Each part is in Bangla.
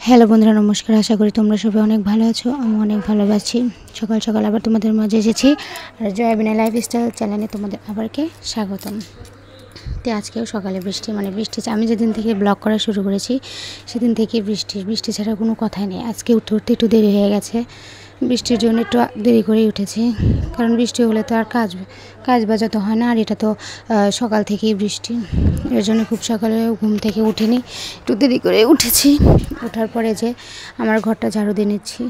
হ্যালো বন্ধুরা, নমস্কার। আশা করি তোমরা সবাই অনেক ভালো আছো। আমি অনেক ভালো আছি। সকাল সকাল আবার তোমাদের মাঝে এসেছি আর জয়াবিনা লাইফস্টাইল চ্যানেলে তোমাদের আবারকে স্বাগতম। তো আজকেও সকালে বৃষ্টি আমি যেদিন থেকে ব্লগ করা শুরু করেছি সেদিন থেকে বৃষ্টি ছাড়া কোনো কথাই নেই। আজকে উঠতে উঠতে একটু দেরি হয়ে গেছে, বৃষ্টির জন্য একটু দেরি করেই উঠেছি, কারণ বৃষ্টি হলে তো আর কাজ বাজা তো হয় না। আর এটা তো সকাল থেকেই বৃষ্টি, এর জন্য খুব সকালে ঘুম থেকে উঠিনি, একটু দেরি করে উঠেছি। ওঠার পরে যে আমার ঘরটা ঝাড়ু দিয়ে নিচ্ছি।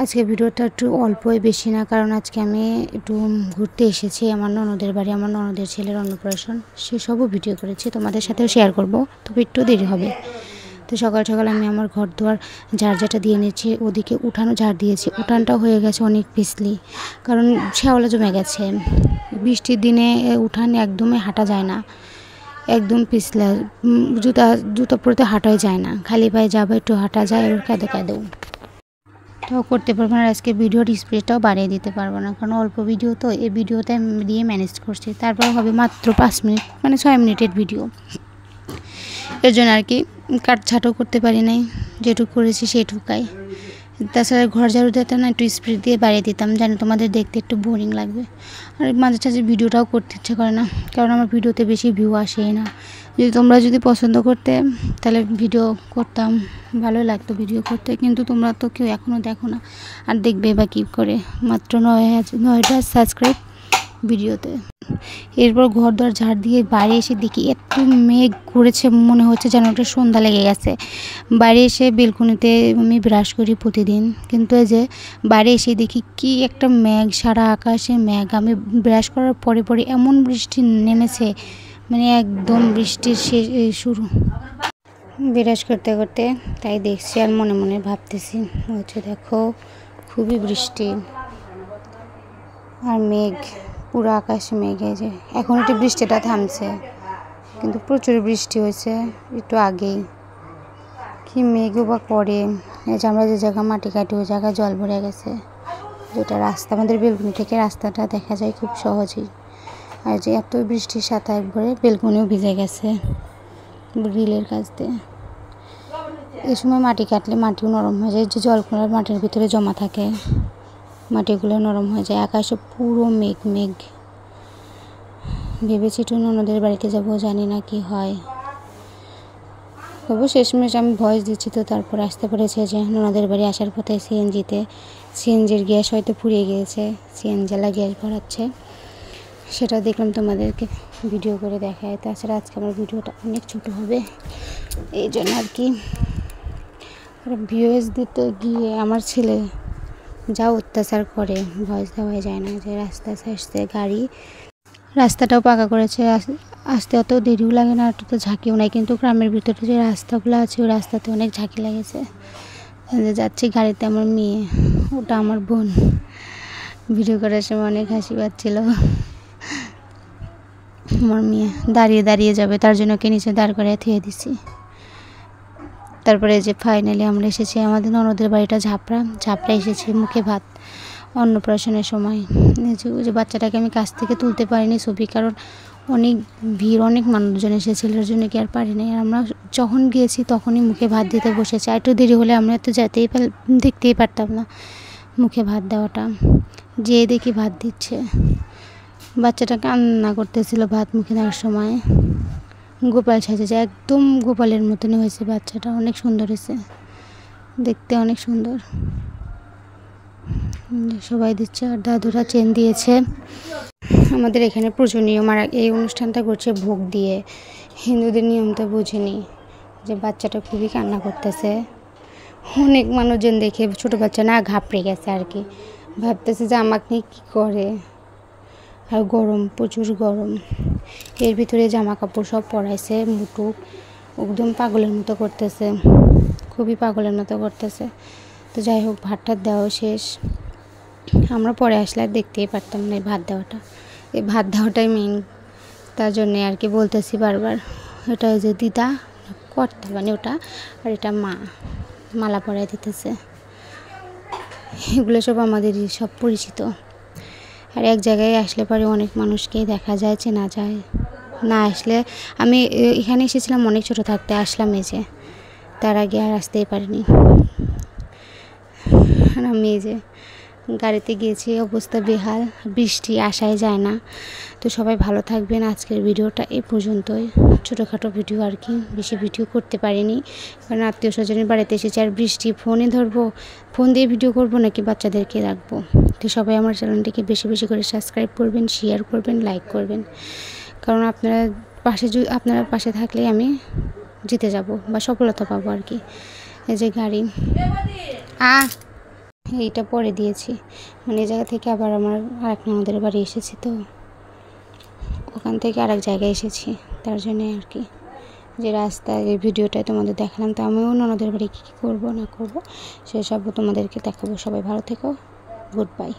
আজকে ভিডিওটা একটু অল্পই, বেশি না, কারণ আজকে আমি একটু ঘুরতে এসেছি আমার ননদের বাড়ি। আমার ননদের ছেলের অন্নপ্রাশন, সেসবও ভিডিও করেছি, তোমাদের সাথেও শেয়ার করব, তবে একটু দেরি হবে। তো সকাল সকাল আমি আমার ঘর দুয়ার ঝাড় দিয়ে নিয়েছি। ওদিকে উঠানও ঝাড় দিয়েছি, উঠানটাও হয়ে গেছে অনেক পিছলি, কারণ শ্যাওলা জমে গেছে। বৃষ্টির দিনে উঠান একদমই হাঁটা যায় না, একদম পিছলা, জুতা পরতে হাঁটাই যায় না, খালি পায়ে যাবে একটু হাঁটা যায়, এবার কাঁদেও তাও করতে পারবো না। আজকে ভিডিওর স্পিডটাও বাড়িয়ে দিতে পারবো না, কারণ অল্প ভিডিও তো, এই ভিডিওতে দিয়ে ম্যানেজ করছি। তারপর হবে মাত্র 5 মিনিট, মানে 6 মিনিটের ভিডিও। এর জন্য আর কি কাটছাটও করতে পারি নাই, যেটুকু করেছি সেটুকাই। তাছাড়া ঘর ঝাড়ু দিতে না একটু স্পিড দিয়ে বাড়িয়ে দিতাম, জানি তোমাদের দেখতে একটু বোরিং লাগবে। আর মাঝে মাঝে ভিডিওটাও করতে ইচ্ছে করে না, কারণ আমার ভিডিওতে বেশি ভিউ আসেই না। তোমরা যদি পছন্দ করতে তাহলে ভিডিও করতাম, ভালো লাগতো ভিডিও করতে, কিন্তু তোমরা তো কেউ এখনও দেখো না, আর দেখবে বা কী করে। মাত্র 9টা সাবস্ক্রাইব ভিডিওতে। এরপর ঘর দর ঝাড় দিয়ে বাইরে এসে দেখি এত মেঘ করেছে, মনে হচ্ছে যেন ওটা সন্ধ্যা লেগে গেছে। বাইরে এসে বেলকনিতে আমি ব্রাশ করি প্রতিদিন, কিন্তু এই যে বাইরে এসে দেখি কি একটা মেঘ, সারা আকাশে মেঘ। আমি ব্রাশ করার পরে এমন বৃষ্টি নেমেছে, মানে একদম বৃষ্টির শুরু। ব্রাশ করতে করতে তাই দেখছি আর মনে মনে ভাবতেছি, হচ্ছে দেখো খুবই বৃষ্টি আর মেঘ, পুরো আকাশে মেঘ। এই যে এখন একটু বৃষ্টিটা থামছে, কিন্তু প্রচুর বৃষ্টি হয়েছে একটু আগেই। কি মেঘও বা করে। এই যে আমরা যে জায়গা মাটি কাটি ওই জায়গায় জল ভরে গেছে, যেটা রাস্তা, আমাদের বেলকুনি থেকে রাস্তাটা দেখা যায় খুব সহজেই। আর যে এত বৃষ্টির সাথে একবারে বেলকুনিও ভিজে গেছে গ্রিলের কাছ দিয়ে। এই সময় মাটি কাটলে মাটিও নরম হয়ে যায়, যে জলগুলো মাটির ভিতরে জমা থাকে মাটিগুলো নরম হয়ে যায়। আকাশে পুরো মেঘ। ভেবেছি একটু ননদের বাড়িতে যাবো, জানি না কি হয়। তবু শেষমেশ আমি ভয়েস দিচ্ছি, তো তারপর আসতে পেরেছে যে ননদের বাড়ি আসার পথে সিএনজির গ্যাস হয়তো ফুরিয়ে গিয়েছে, সিএনজিলা গ্যাস ভরাচ্ছে, সেটা দেখলাম তোমাদেরকে ভিডিও করে দেখায়। তাছাড়া আজকে আমার ভিডিওটা অনেক ছোটো হবে, এই জন্য আর কি। আর ভিউজ দিতে গিয়ে আমার ছেলে যা অত্যাচার করে, ভয়েস দেওয়া যায় না। যে রাস্তা আসতে গাড়ি, রাস্তাটাও পাকা করেছে, আসতে অত দেরিও লাগে না, অত ঝাঁকিও নাই, কিন্তু গ্রামের ভিতরে যে রাস্তাগুলো আছে ওই রাস্তাতে অনেক ঝাঁকি লেগেছে। যাচ্ছি গাড়িতে আমার মেয়ে, ওটা আমার বোন, ভিডিও করার সময় অনেক হাসি পাচ্ছিল। আমার মেয়ে দাঁড়িয়ে যাবে, তার জন্য ওকে নিচে দাঁড় করে থুয়ে দিছি। তারপরে যে ফাইনালি আমরা এসেছি আমাদের ননদের বাড়িটা ঝাপড়া এসেছি মুখে ভাত অন্নপ্রাশনের সময়। যে বাচ্চাটাকে আমি কাছ থেকে তুলতে পারিনি ছবি, কারণ অনেক ভিড়, অনেক মানুষজন এসেছিল, এর জন্য কি আর পারিনি। আর আমরা যখন গিয়েছি তখনই মুখে ভাত দিতে বসেছি, আর একটু দেরি হলে আমরা তো দেখতেই পারতাম না মুখে ভাত দেওয়াটা। যেয়ে দেখি ভাত দিচ্ছে, বাচ্চাটা কান্না করতেছিল ভাত মুখে দেওয়ার সময়। গোপাল সাজেছে, একদম গোপালের মতনই হয়েছে বাচ্চাটা, অনেক সুন্দর হয়েছে দেখতে, অনেক সুন্দর। সবাই দিচ্ছে, আর দাদুরা চেন দিয়েছে। আমাদের এখানে প্রচুর নিয়ম, আর এই অনুষ্ঠানটা করছে ভোগ দিয়ে। হিন্দুদের নিয়মটা বুঝিনি, যে বাচ্চাটা খুবই কান্না করতেছে। অনেক মানুষজন দেখে ছোটো বাচ্চা না ঘাবড়ে গেছে আর কি, ভাবতেছে যে আমাকে নিয়ে কী করে। আর গরম, প্রচুর গরম, এর ভিতরে জামা কাপড় সব পরাইছে, মুটু একদম পাগলের মতো করতেছে, খুবই পাগলের মতো করতেছে। তো যাই হোক, ভাতটা দেওয়া শেষ। আমরা পরে আসলে আর দেখতেই পারতাম না এই ভাত দেওয়াটাই মেইন, তার জন্যে আর কি বলতেছি বারবার। এটা ওই যে দিদা কর্তা, মানে ওটা, আর এটা মালা পরাই দিতেছে। এগুলো সব আমাদেরই সব পরিচিত। আর এক জায়গায় আসলে পরে অনেক মানুষকেই দেখা যায়, চেনা যায়। না আসলে, আমি এখানে এসেছিলাম অনেক ছোটো থাকতে, আসলাম এই যে তার আগে আর আসতেই পারিনি। আর আমি এই যে গাড়িতে গিয়েছি, অবস্থা বেহাল, বৃষ্টি আসাই যায় না। তো সবাই ভালো থাকবেন। আজকের ভিডিওটা এই পর্যন্তই, ছোটোখাটো ভিডিও আর কি, বেশি ভিডিও করতে পারিনি কারণ আত্মীয় স্বজনের বাড়িতে এসেছি। আর বৃষ্টি, ফোনে ধরবো, ফোন দিয়ে ভিডিও করব নাকি বাচ্চাদেরকে রাখবো। তো সবাই আমার চ্যানেলটিকে বেশি বেশি করে সাবস্ক্রাইব করবেন, শেয়ার করবেন, লাইক করবেন, কারণ আপনারা পাশে থাকলে আমি জিতে যাব বা সফলতা পাবো আর কি। এই যে গাড়ি এইটা পরে দিয়েছি, মানে এই জায়গা থেকে আবার আমার আরেক ননদের বাড়ি এসেছি, তো ওখান থেকে আরেক জায়গায় এসেছি, তার জন্যে আর কি যে রাস্তায় এই ভিডিওটাই তোমাদের দেখালাম। তো আমিও ননদের বাড়ি কী কী করবো না করবো সেসবও তোমাদেরকে দেখাবো। সবাই ভালো থেকো, গুড বাই।